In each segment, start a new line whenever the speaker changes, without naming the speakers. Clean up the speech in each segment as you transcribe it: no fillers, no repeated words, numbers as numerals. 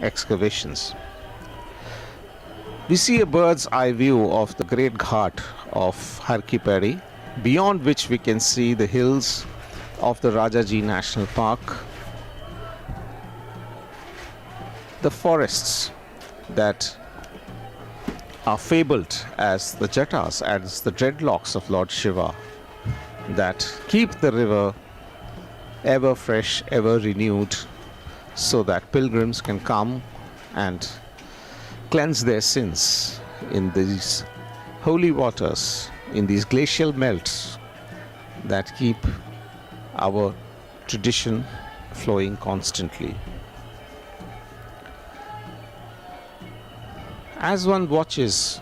excavations. We see a bird's eye view of the great ghat of Har Ki Pauri, beyond which we can see the hills of the Rajaji National Park, the forests that are fabled as the jatas, as the dreadlocks of Lord Shiva, that keep the river ever fresh, ever renewed, so that pilgrims can come and cleanse their sins in these holy waters, in these glacial melts that keep our tradition flowing constantly. As one watches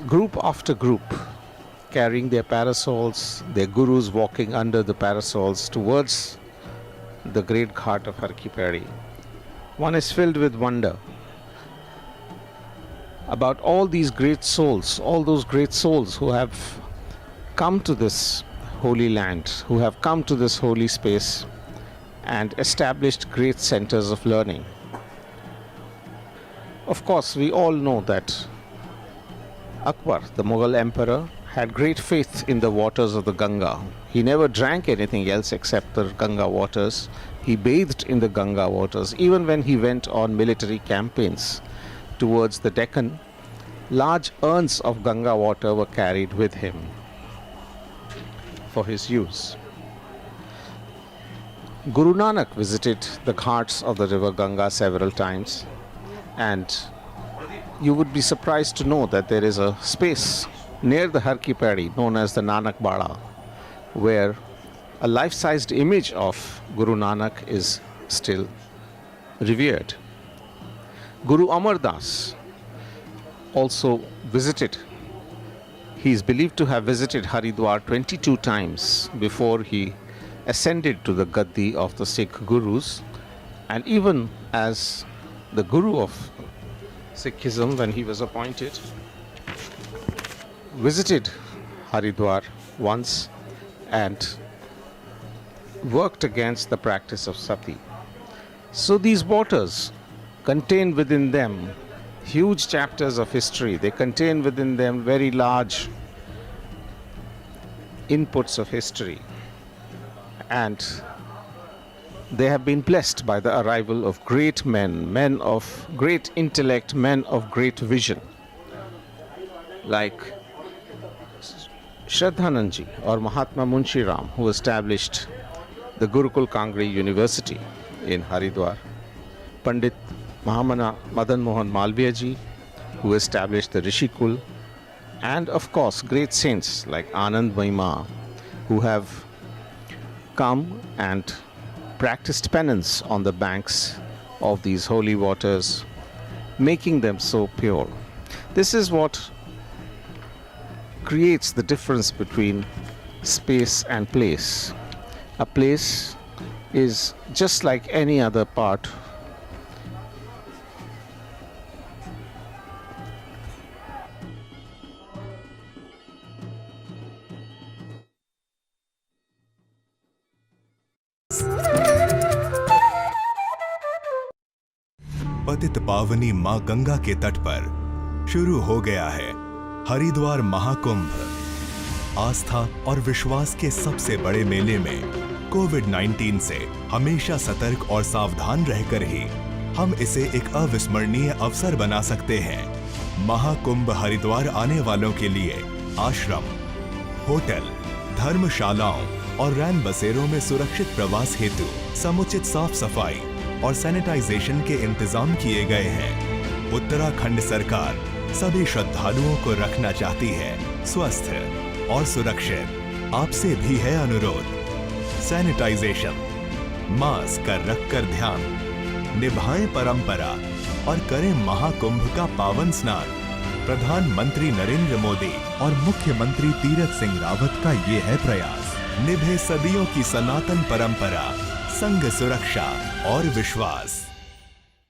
group after group carrying their parasols, their gurus walking under the parasols towards the great ghat of Har Ki Pauri, one is filled with wonder about all these great souls, all those great souls who have come to this holy land, who have come to this holy space and established great centers of learning. Of course, we all know that Akbar, the Mughal emperor, had great faith in the waters of the Ganga. He never drank anything else except the Ganga waters. He bathed in the Ganga waters. Even when he went on military campaigns towards the Deccan, large urns of Ganga water were carried with him for his use. Guru Nanak visited the ghats of the river Ganga several times, and you would be surprised to know that there is a space near the Har Ki Pauri known as the Nanak Bada, where a life-sized image of Guru Nanak is still revered. Guru Amar Das also visited. He is believed to have visited Haridwar 22 times before he ascended to the Gaddi of the Sikh Gurus, and even as the Guru of Sikhism, when he was appointed, visited Haridwar once and worked against the practice of sati. So these waters contain within them huge chapters of history. They contain within them very large inputs of history, and they have been blessed by the arrival of great men, men of great intellect, men of great vision, like Shraddhanandji or Mahatma Munshi Ram, who established the Gurukul Kangri University in Haridwar, Pandit Mahamana Madan Mohan Malviya ji, who established the Rishikul, and of course great saints like Anand Mahima, who have come and practiced penance on the banks of these holy waters, making them so pure. This is what creates the difference between space and place. A place is just like any other part.
पतित पावनी मां गंगा के तट पर शुरू हो गया है हरिद्वार महाकुंभ। आस्था और विश्वास के सबसे बड़े मेले में कोविड-19 से हमेशा सतर्क और सावधान रहकर ही हम इसे एक अविस्मरणीय अवसर बना सकते हैं। महाकुंभ हरिद्वार आने वालों के लिए आश्रम, होटल, धर्मशालाओं और रैन बसेरों में सुरक्षित प्रवास हेतु समुचित साफ सफाई और सैनिटाइजेशन के इंतजाम किए गए हैं। उत्तराखंड सरकार सभी श्रद्धालुओं को रखना चाहती है स्वस्थ और सुरक्षित। आपसे भी है अनुरोध, सैनिटाइजेशन, मास्क का रखकर ध्यान, निभाएं परंपरा और करें महाकुंभ का पावन स्नान। प्रधानमंत्री नरेंद्र मोदी और मुख्यमंत्री तीरथ सिंह रावत का ये है प्रयास। निभे सदियों की सनातन परंपरा, संग सुरक्षा और विश्वास।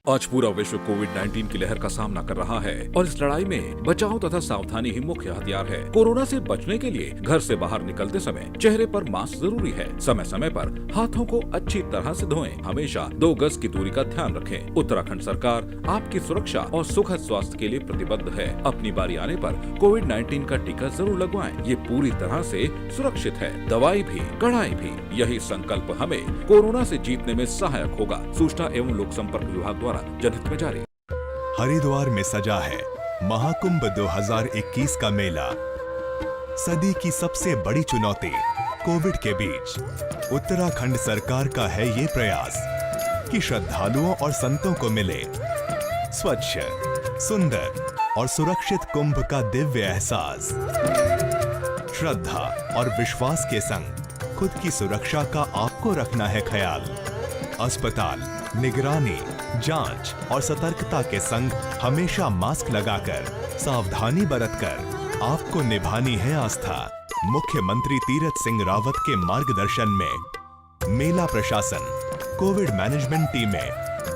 आज पूरा विश्व कोविड-19 की लहर का सामना कर रहा है और इस लड़ाई में बचाव तथा सावधानी ही मुख्य हथियार है। कोरोना से बचने के लिए घर से बाहर निकलते समय चेहरे पर मास्क जरूरी है। समय समय पर हाथों को अच्छी तरह से धोएं। हमेशा 2 गज की दूरी का ध्यान रखें। उत्तराखंड सरकार आपकी सुरक्षा और सुखद स्वास्थ्य के लिए प्रतिबद्ध है। अपनी बारी आने पर कोविड-19 का टीका जरूर लगवाएं। ये पूरी तरह से सुरक्षित है। दवाई भी, कड़ाई भी। यही संकल्प हमें कोरोना से जीतने में सहायक होगा। सूचना एवं लोक संपर्क विभाग द्वारा जनहित में जारी।
हरिद्वार में सजा है महाकुंभ 2021 का मेला। सदी की सबसे बड़ी चुनौती कोविड के बीच उत्तराखंड सरकार का है ये प्रयास कि श्रद्धालुओं और संतों को मिले स्वच्छ, सुंदर और सुरक्षित कुंभ का दिव्य एहसास। श्रद्धा और विश्वास के संग खुद की सुरक्षा का आपको रखना है ख्याल। अस्पताल, निगरानी, जांच और सतर्कता के संग हमेशा मास्क लगाकर, सावधानी बरतकर आपको निभानी है आस्था। मुख्यमंत्री तीरथ सिंह रावत के मार्गदर्शन में मेला प्रशासन, कोविड मैनेजमेंट टीमें,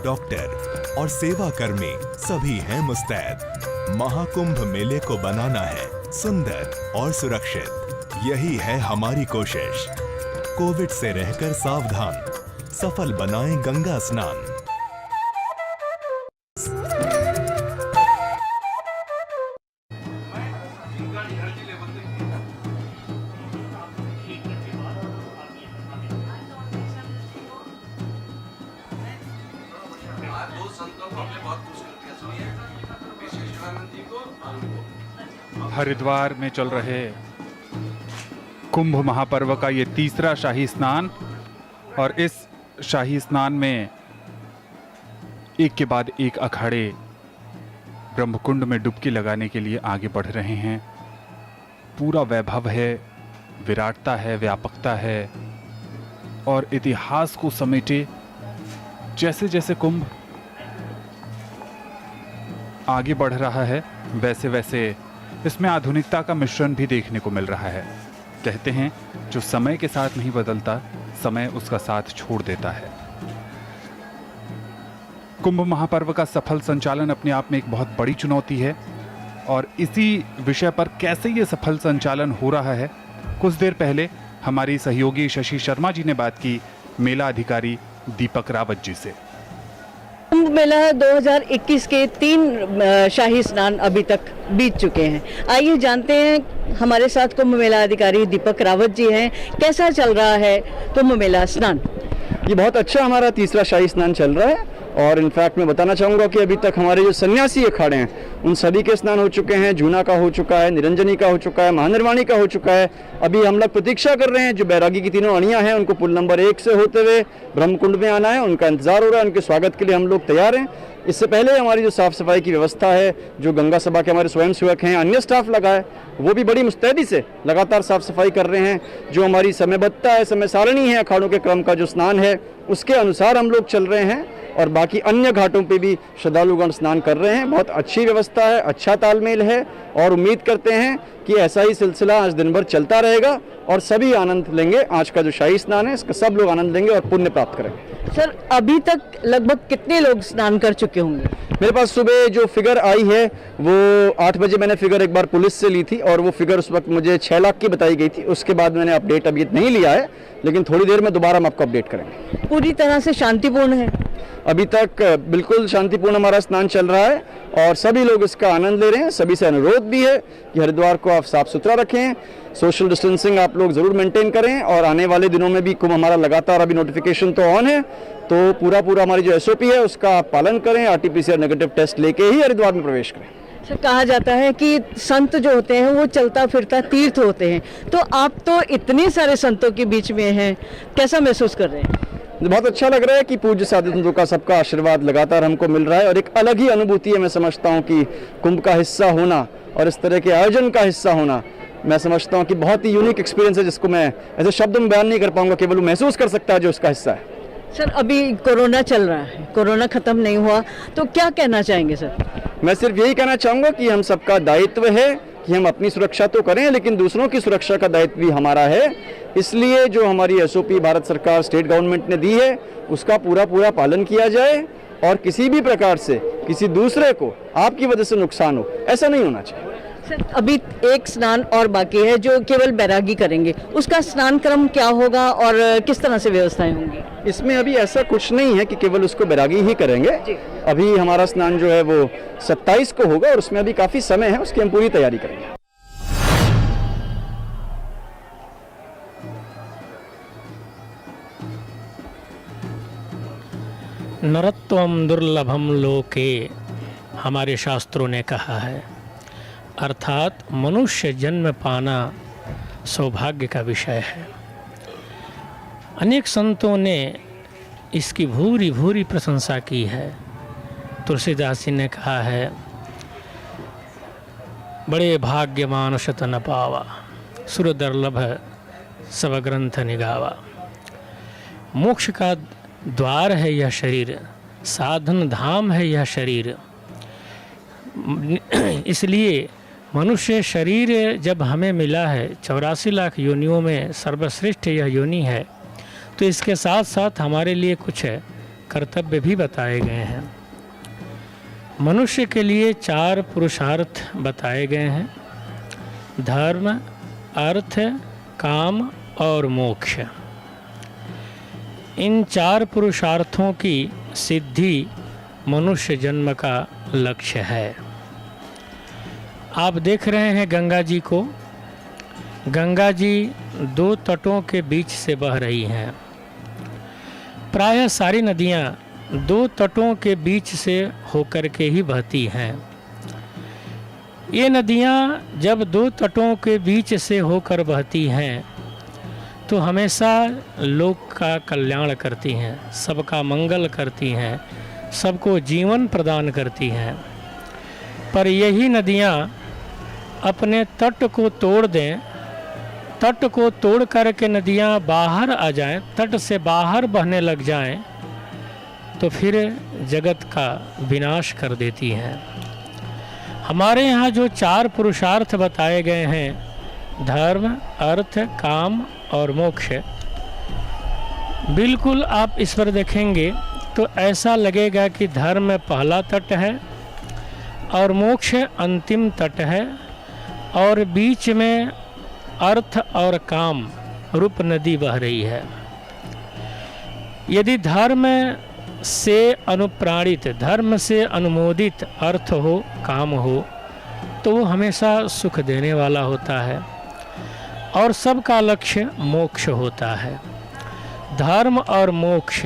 डॉक्टर और सेवा कर्मी सभी हैं मुस्तैद। महाकुंभ मेले को बनाना है सुंदर और सुरक्षित। यही है हमारी कोशिश। कोविड से रहकर सावधान, सफल बनाएं गंगा स्नान।
हरिद्वार में चल रहे कुंभ महापर्व का ये तीसरा शाही स्नान, और इस शाही स्नान में एक के बाद एक अखाड़े ब्रह्मकुंड में डुबकी लगाने के लिए आगे बढ़ रहे हैं। पूरा वैभव है, विराटता है, व्यापकता है और इतिहास को समेटे। जैसे जैसे कुंभ आगे बढ़ रहा है वैसे वैसे इसमें आधुनिकता का मिश्रण भी देखने को मिल रहा है। कहते हैं जो समय के साथ नहीं बदलता, समय उसका साथ छोड़ देता है। कुंभ महापर्व का सफल संचालन अपने आप में एक बहुत बड़ी चुनौती है, और इसी विषय पर कैसे ये सफल संचालन हो रहा है, कुछ देर पहले हमारी सहयोगी शशि शर्मा जी ने बात की मेला अधिकारी दीपक रावत जी से।
कुंभ मेला 2021 के 3 शाही स्नान अभी तक बीत चुके हैं। आइए जानते हैं, हमारे साथ कुंभ मेला अधिकारी दीपक रावत जी हैं। कैसा चल रहा है कुंभ मेला स्नान?
ये बहुत अच्छा हमारा तीसरा शाही स्नान चल रहा है, और इनफैक्ट मैं बताना चाहूँगा कि अभी तक हमारे जो सन्यासी अखाड़े हैं उन सभी के स्नान हो चुके हैं। जूना का हो चुका है, निरंजनी का हो चुका है, महानिर्वाणी का हो चुका है। अभी हम लोग प्रतीक्षा कर रहे हैं, जो बैरागी की 3 अणियाँ हैं उनको पुल नंबर 1 से होते हुए ब्रह्मकुंड में आना है। उनका इंतजार हो रहा है, उनके स्वागत के लिए हम लोग तैयार हैं। इससे पहले हमारी जो साफ़ सफाई की व्यवस्था है, जो गंगा सभा के हमारे स्वयंसेवक हैं, अन्य स्टाफ लगा है, वो भी बड़ी मुस्तैदी से लगातार साफ सफाई कर रहे हैं। जो हमारी समयबद्धता है, समय सारणी है, अखाड़ों के क्रम का जो स्नान है उसके अनुसार हम लोग चल रहे हैं, और बाकी अन्य घाटों पे भी श्रद्धालुगण स्नान कर रहे हैं। बहुत अच्छी व्यवस्था है, अच्छा तालमेल है, और उम्मीद करते हैं कि ऐसा ही सिलसिला आज दिन भर चलता रहेगा और सभी आनंद लेंगे। आज का जो शाही स्नान है इसका सब लोग आनंद लेंगे और पुण्य प्राप्त करेंगे।
सर, अभी तक लगभग कितने लोग स्नान कर चुके होंगे?
मेरे पास सुबह जो फिगर आई है वो 8 बजे मैंने फिगर एक बार पुलिस से ली थी, और वो फिगर उस वक्त मुझे 6 लाख की बताई गई थी। उसके बाद मैंने अपडेट अभी नहीं लिया है, लेकिन थोड़ी देर में दोबारा हम आपको अपडेट करेंगे।
पूरी तरह से शांतिपूर्ण है?
अभी तक बिल्कुल शांतिपूर्ण हमारा स्नान चल रहा है, और सभी लोग इसका आनंद ले रहे हैं। सभी से अनुरोध भी है कि हरिद्वार को आप साफ सुथरा रखें, सोशल डिस्टेंसिंग आप लोग ज़रूर मेंटेन करें, और आने वाले दिनों में भी कुंभ हमारा लगातार, अभी नोटिफिकेशन तो ऑन है, तो पूरा हमारी जो SOP है उसका आप पालन करें। RT-PCR नेगेटिव टेस्ट लेके ही हरिद्वार में प्रवेश करें।
सर, कहा जाता है कि संत जो होते हैं वो चलता फिरता तीर्थ होते हैं, तो आप तो इतने सारे संतों के बीच में हैं, कैसा महसूस कर रहे हैं?
बहुत अच्छा लग रहा है कि पूज्य साधु संतों का सबका आशीर्वाद लगातार हमको मिल रहा है, और एक अलग ही अनुभूति है। मैं समझता हूँ कि कुंभ का हिस्सा होना और इस तरह के आयोजन का हिस्सा होना, मैं समझता हूँ कि बहुत ही यूनिक एक्सपीरियंस है, जिसको मैं ऐसे शब्द में बयान नहीं कर पाऊंगा, केवल महसूस कर सकता है जो उसका हिस्सा है।
सर, अभी कोरोना चल रहा है, कोरोना खत्म नहीं हुआ, तो क्या कहना चाहेंगे सर?
मैं सिर्फ यही कहना चाहूँगा कि हम सबका दायित्व है कि हम अपनी सुरक्षा तो करें, लेकिन दूसरों की सुरक्षा का दायित्व भी हमारा है। इसलिए जो हमारी SOP भारत सरकार, स्टेट गवर्नमेंट ने दी है उसका पूरा पालन किया जाए, और किसी भी प्रकार से किसी दूसरे को आपकी वजह से नुकसान हो, ऐसा नहीं होना चाहिए।
सर, अभी एक स्नान और बाकी है जो केवल बैरागी करेंगे, उसका स्नान क्रम क्या होगा और किस तरह से व्यवस्थाएं होंगी?
इसमें अभी ऐसा कुछ नहीं है कि केवल उसको बैरागी ही करेंगे। अभी हमारा स्नान जो है वो 27 को होगा और उसमें अभी काफ़ी समय है, उसकी हम पूरी तैयारी करेंगे।
नरत्वम दुर्लभम लोके, हमारे शास्त्रों ने कहा है, अर्थात मनुष्य जन्म पाना सौभाग्य का विषय है। अनेक संतों ने इसकी भूरी भूरी प्रशंसा की है। तुलसीदास जी ने कहा है, बड़े भाग्यमान शत न पावा, सुर दुर्लभ सब ग्रंथ निगावा। मोक्ष का द्वार है यह शरीर, साधन धाम है यह शरीर। इसलिए मनुष्य शरीर जब हमें मिला है, 84 लाख योनियों में सर्वश्रेष्ठ यह योनि है, तो इसके साथ साथ हमारे लिए कुछ कर्तव्य भी बताए गए हैं। मनुष्य के लिए 4 पुरुषार्थ बताए गए हैं, धर्म, अर्थ, काम और मोक्ष। इन 4 पुरुषार्थों की सिद्धि मनुष्य जन्म का लक्ष्य है। आप देख रहे हैं गंगा जी को। गंगा जी 2 तटों के बीच से बह रही हैं। प्रायः सारी नदियाँ 2 तटों के बीच से होकर के ही बहती हैं। ये नदियाँ जब 2 तटों के बीच से होकर बहती हैं तो हमेशा लोक का कल्याण करती हैं, सबका मंगल करती हैं, सबको जीवन प्रदान करती हैं। पर यही नदियाँ अपने तट को तोड़ दें, तट को तोड़ करके नदियाँ बाहर आ जाएं, तट से बाहर बहने लग जाएं, तो फिर जगत का विनाश कर देती हैं। हमारे यहाँ जो 4 पुरुषार्थ बताए गए हैं, धर्म, अर्थ, काम और मोक्ष, बिल्कुल आप इस पर देखेंगे तो ऐसा लगेगा कि धर्म पहला तट है और मोक्ष अंतिम तट है और बीच में अर्थ और काम रूप नदी बह रही है। यदि धर्म से अनुप्राणित, धर्म से अनुमोदित अर्थ हो, काम हो, तो वो हमेशा सुख देने वाला होता है और सबका लक्ष्य मोक्ष होता है। धर्म और मोक्ष,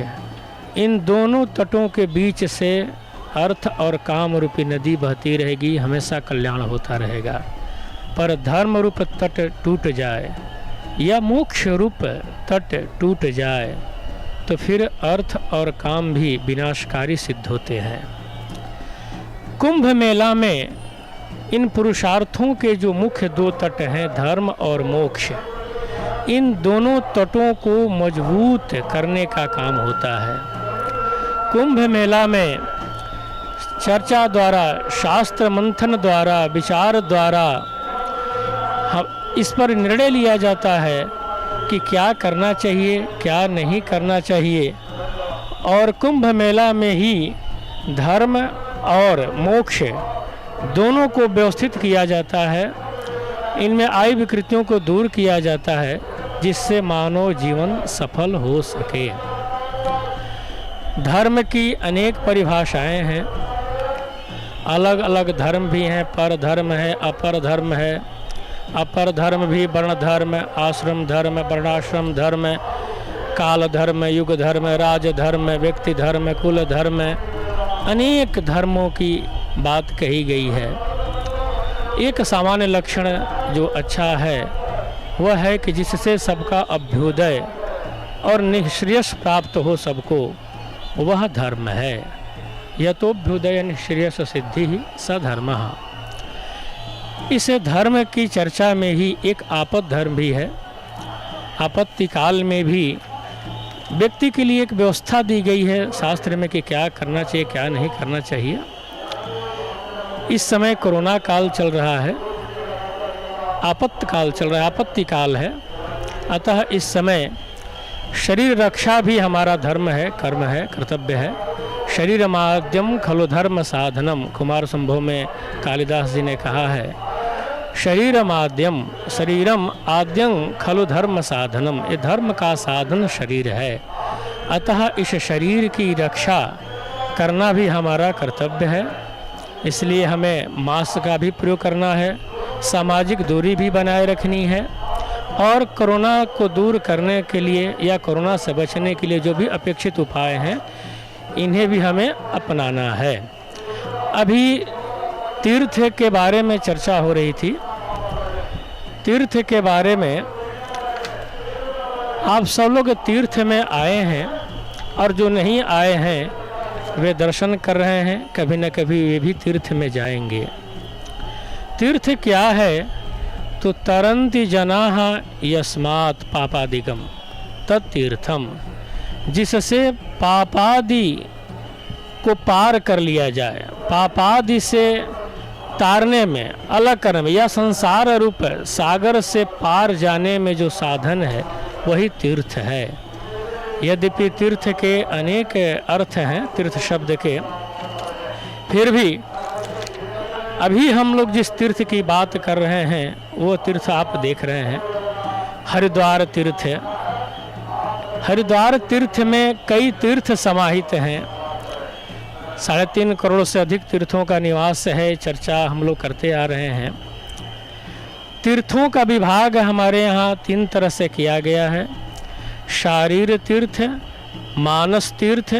इन दोनों तटों के बीच से अर्थ और काम रूपी नदी बहती रहेगी, हमेशा कल्याण होता रहेगा। पर धर्म रूप तट टूट जाए या मोक्ष रूप तट टूट जाए तो फिर अर्थ और काम भी विनाशकारी सिद्ध होते हैं। कुंभ मेला में इन पुरुषार्थों के जो मुख्य 2 तट हैं, धर्म और मोक्ष, इन दोनों तटों को मजबूत करने का काम होता है। कुंभ मेला में चर्चा द्वारा, शास्त्र मंथन द्वारा, विचार द्वारा इस पर निर्णय लिया जाता है कि क्या करना चाहिए, क्या नहीं करना चाहिए। और कुंभ मेला में ही धर्म और मोक्ष दोनों को व्यवस्थित किया जाता है। इनमें आई विकृतियों को दूर किया जाता है जिससे मानव जीवन सफल हो सके। धर्म की अनेक परिभाषाएं हैं, अलग अलग धर्म भी हैं। पर धर्म है, अपर धर्म है। अपर धर्म भी वर्ण धर्म, आश्रम धर्म, वर्णाश्रम धर्म, काल धर्म, युग धर्म, राज धर्म, व्यक्ति धर्म, कुल धर्म, अनेक धर्मों की बात कही गई है। एक सामान्य लक्षण जो अच्छा है वह है कि जिससे सबका अभ्युदय और निःश्रेयस प्राप्त हो सबको, वह धर्म है। यतोभ्युदय निःश्रेयस सिद्धि ही सधर्मः। इस धर्म की चर्चा में ही एक आपद धर्म भी है। आपत्ति काल में भी व्यक्ति के लिए एक व्यवस्था दी गई है शास्त्र में कि क्या करना चाहिए, क्या नहीं करना चाहिए। इस समय कोरोना काल चल रहा है, आपत्ति काल चल रहा है, आपत्ति काल है। अतः इस समय शरीर रक्षा भी हमारा धर्म है, कर्म है, कर्तव्य है। शरीर माध्यम खलु धर्म साधनम, कुमार संभव में कालिदास जी ने कहा है, शरीर माध्यम शरीरम आद्यं खलु धर्म साधनम, ये धर्म का साधन शरीर है। अतः इस शरीर की रक्षा करना भी हमारा कर्तव्य है। इसलिए हमें मास्क का भी प्रयोग करना है, सामाजिक दूरी भी बनाए रखनी है, और कोरोना को दूर करने के लिए या कोरोना से बचने के लिए जो भी अपेक्षित उपाय हैं इन्हें भी हमें अपनाना है। अभी तीर्थ के बारे में चर्चा हो रही थी। तीर्थ के बारे में आप सब लोग तीर्थ में आए हैं, और जो नहीं आए हैं वे दर्शन कर रहे हैं, कभी न कभी वे भी तीर्थ में जाएंगे। तीर्थ क्या है? तो तरंति जनाः यस्मात् पापादिकम तत्तीर्थम, जिससे पापादि को पार कर लिया जाए, पापादि से तारने में, अलग करने में, या संसार रूप सागर से पार जाने में जो साधन है वही तीर्थ है। यद्यपि तीर्थ के अनेक अर्थ हैं तीर्थ शब्द के, फिर भी अभी हम लोग जिस तीर्थ की बात कर रहे हैं वो तीर्थ आप देख रहे हैं, हरिद्वार तीर्थ है। हरिद्वार तीर्थ में कई तीर्थ समाहित हैं, 3.5 करोड़ से अधिक तीर्थों का निवास है, चर्चा हम लोग करते आ रहे हैं। तीर्थों का विभाग हमारे यहाँ 3 तरह से किया गया है, शारीर तीर्थ, मानस तीर्थ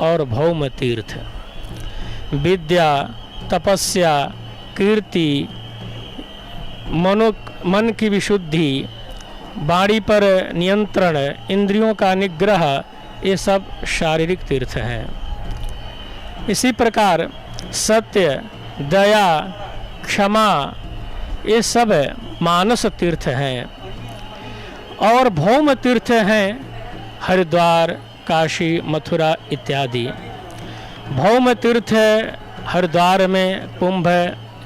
और भौम तीर्थ। विद्या, तपस्या, कीर्ति, मन की विशुद्धि, वाणी पर नियंत्रण, इंद्रियों का निग्रह, ये सब शारीरिक तीर्थ हैं। इसी प्रकार सत्य, दया, क्षमा, ये सब मानस तीर्थ हैं। और भौम तीर्थ हैं हरिद्वार, काशी, मथुरा इत्यादि। भौम तीर्थ हरिद्वार में कुंभ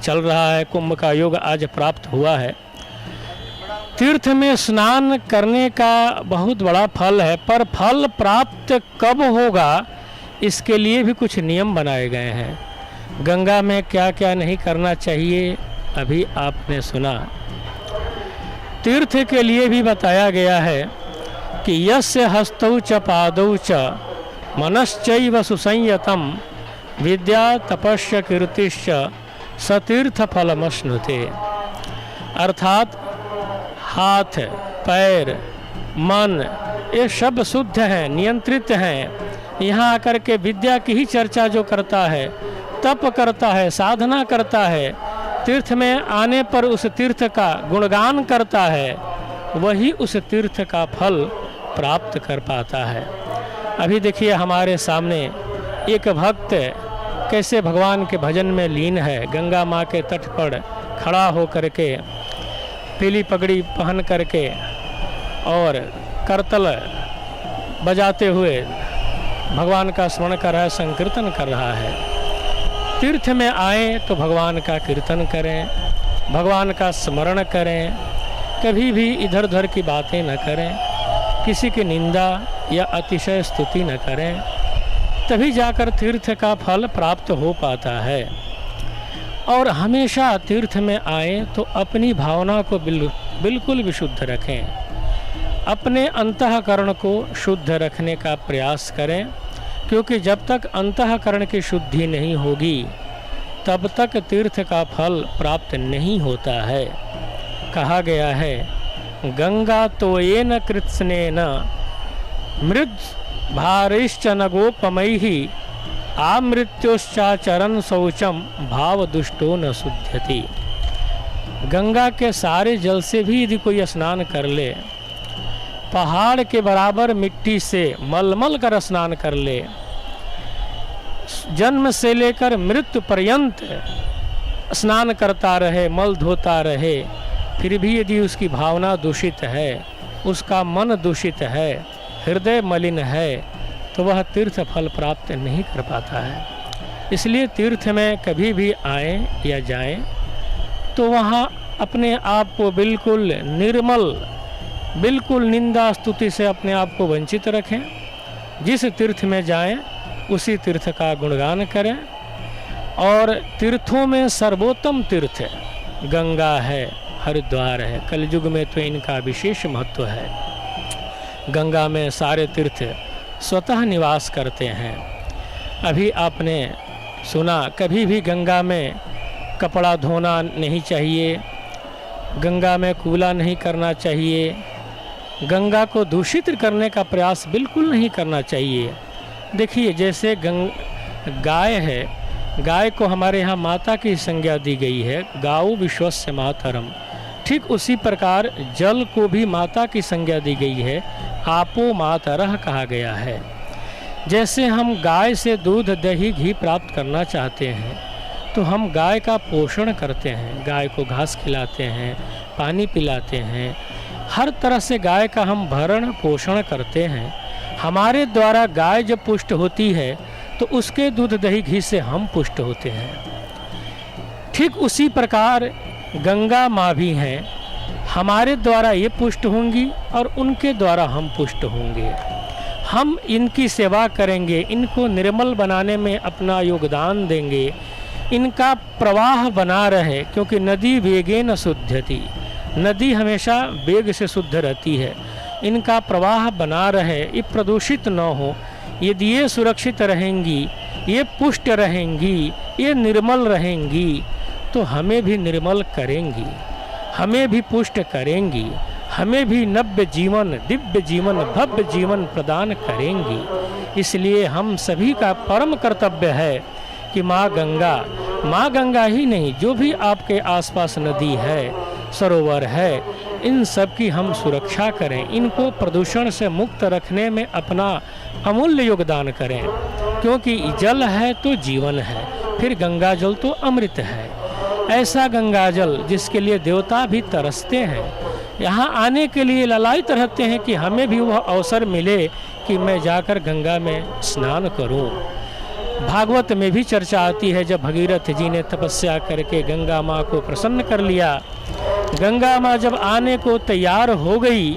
चल रहा है, कुंभ का योग आज प्राप्त हुआ है। तीर्थ में स्नान करने का बहुत बड़ा फल है, पर फल प्राप्त कब होगा इसके लिए भी कुछ नियम बनाए गए हैं। गंगा में क्या क्या नहीं करना चाहिए अभी आपने सुना। तीर्थ के लिए भी बताया गया है कि यस्य हस्तौ च पादौ च मनश्चैव सुसंयतम विद्या तपस्य कीर्तिश्च सतीर्थ फलमश्नुते। अर्थात हाथ, पैर, मन, ये सब शुद्ध हैं, नियंत्रित हैं। यहाँ आकर के विद्या की ही चर्चा जो करता है, तप करता है, साधना करता है, तीर्थ में आने पर उस तीर्थ का गुणगान करता है, वही उस तीर्थ का फल प्राप्त कर पाता है। अभी देखिए हमारे सामने एक भक्त कैसे भगवान के भजन में लीन है, गंगा माँ के तट पर खड़ा हो करके, पीली पगड़ी पहन करके और करतल बजाते हुए भगवान का स्मरण कर रहा है, संकीर्तन कर रहा है। तीर्थ में आए तो भगवान का कीर्तन करें, भगवान का स्मरण करें, कभी भी इधर उधर की बातें न करें, किसी की निंदा या अतिशय स्तुति न करें, तभी जाकर तीर्थ का फल प्राप्त हो पाता है। और हमेशा तीर्थ में आए तो अपनी भावना को बिल्कुल विशुद्ध रखें, अपने अंतःकरण को शुद्ध रखने का प्रयास करें, क्योंकि जब तक अंतःकरण की शुद्धि नहीं होगी तब तक तीर्थ का फल प्राप्त नहीं होता है। कहा गया है गंगा तोयेन कृत्स्नेन मृद भारिश्च नगोपमैहि आमृत्योश्चाचरन् शौचम भाव दुष्टो न शुध्यति। गंगा के सारे जल से भी यदि कोई स्नान कर ले, पहाड़ के बराबर मिट्टी से मलमल कर स्नान कर ले, जन्म से लेकर मृत्यु पर्यंत स्नान करता रहे, मल धोता रहे, फिर भी यदि उसकी भावना दूषित है, उसका मन दूषित है, हृदय मलिन है, तो वह तीर्थ फल प्राप्त नहीं कर पाता है। इसलिए तीर्थ में कभी भी आए या जाएं तो वहाँ अपने आप को बिल्कुल निर्मल, बिल्कुल निंदा स्तुति से अपने आप को वंचित रखें। जिस तीर्थ में जाएं उसी तीर्थ का गुणगान करें। और तीर्थों में सर्वोत्तम तीर्थ गंगा है, हरिद्वार है। कलयुग में तो इनका विशेष महत्व है। गंगा में सारे तीर्थ स्वतः निवास करते हैं। अभी आपने सुना, कभी भी गंगा में कपड़ा धोना नहीं चाहिए, गंगा में कूला नहीं करना चाहिए, गंगा को दूषित करने का प्रयास बिल्कुल नहीं करना चाहिए। देखिए, जैसे गाय है, गाय को हमारे यहाँ माता की संज्ञा दी गई है, गाओ विश्वस्य मातरम। ठीक उसी प्रकार जल को भी माता की संज्ञा दी गई है, आपो मातरः कहा गया है। जैसे हम गाय से दूध, दही, घी प्राप्त करना चाहते हैं तो हम गाय का पोषण करते हैं, गाय को घास खिलाते हैं, पानी पिलाते हैं, हर तरह से गाय का हम भरण पोषण करते हैं। हमारे द्वारा गाय जब पुष्ट होती है तो उसके दूध, दही, घी से हम पुष्ट होते हैं। ठीक उसी प्रकार गंगा माँ भी हैं, हमारे द्वारा ये पुष्ट होंगी और उनके द्वारा हम पुष्ट होंगे। हम इनकी सेवा करेंगे, इनको निर्मल बनाने में अपना योगदान देंगे, इनका प्रवाह बना रहे, क्योंकि नदी वेगेन शुद्धति, नदी हमेशा वेग से शुद्ध रहती है। इनका प्रवाह बना रहे, ये प्रदूषित न हो। यदि ये सुरक्षित रहेंगी, ये पुष्ट रहेंगी, ये निर्मल रहेंगी, तो हमें भी निर्मल करेंगी, हमें भी पुष्ट करेंगी, हमें भी नव्य जीवन, दिव्य जीवन, भव्य जीवन प्रदान करेंगी। इसलिए हम सभी का परम कर्तव्य है कि माँ गंगा ही नहीं, जो भी आपके आसपास नदी है, सरोवर है, इन सब की हम सुरक्षा करें, इनको प्रदूषण से मुक्त रखने में अपना अमूल्य योगदान करें। क्योंकि जल है तो जीवन है, फिर गंगा जल तो अमृत है। ऐसा गंगा जल जिसके लिए देवता भी तरसते हैं, यहाँ आने के लिए ललायित रहते हैं कि हमें भी वह अवसर मिले कि मैं जाकर गंगा में स्नान करूं। भागवत में भी चर्चा आती है, जब भगीरथ जी ने तपस्या करके गंगा माँ को प्रसन्न कर लिया, गंगा माँ जब आने को तैयार हो गई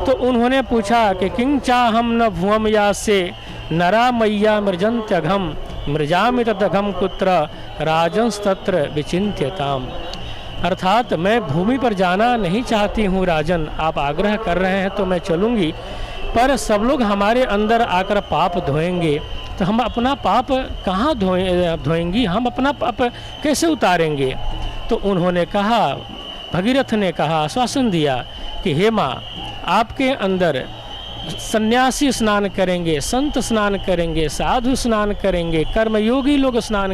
तो उन्होंने पूछा कि किं चाहम न भुवम यासे नरा मैया मृजंत्यघम मृजामि तदघम कुत्र राजंस्तत्र विचिन्त्यताम। अर्थात मैं भूमि पर जाना नहीं चाहती हूँ राजन, आप आग्रह कर रहे हैं तो मैं चलूँगी, पर सब लोग हमारे अंदर आकर पाप धोएंगे तो हम अपना पाप कहाँ धोएंगी, हम अपना पाप कैसे उतारेंगे। तो उन्होंने कहा, भगीरथ ने कहा, आश्वासन दिया कि हे माँ, आपके अंदर सन्यासी स्नान करेंगे, संत स्नान करेंगे, साधु स्नान करेंगे, कर्मयोगी लोग स्नान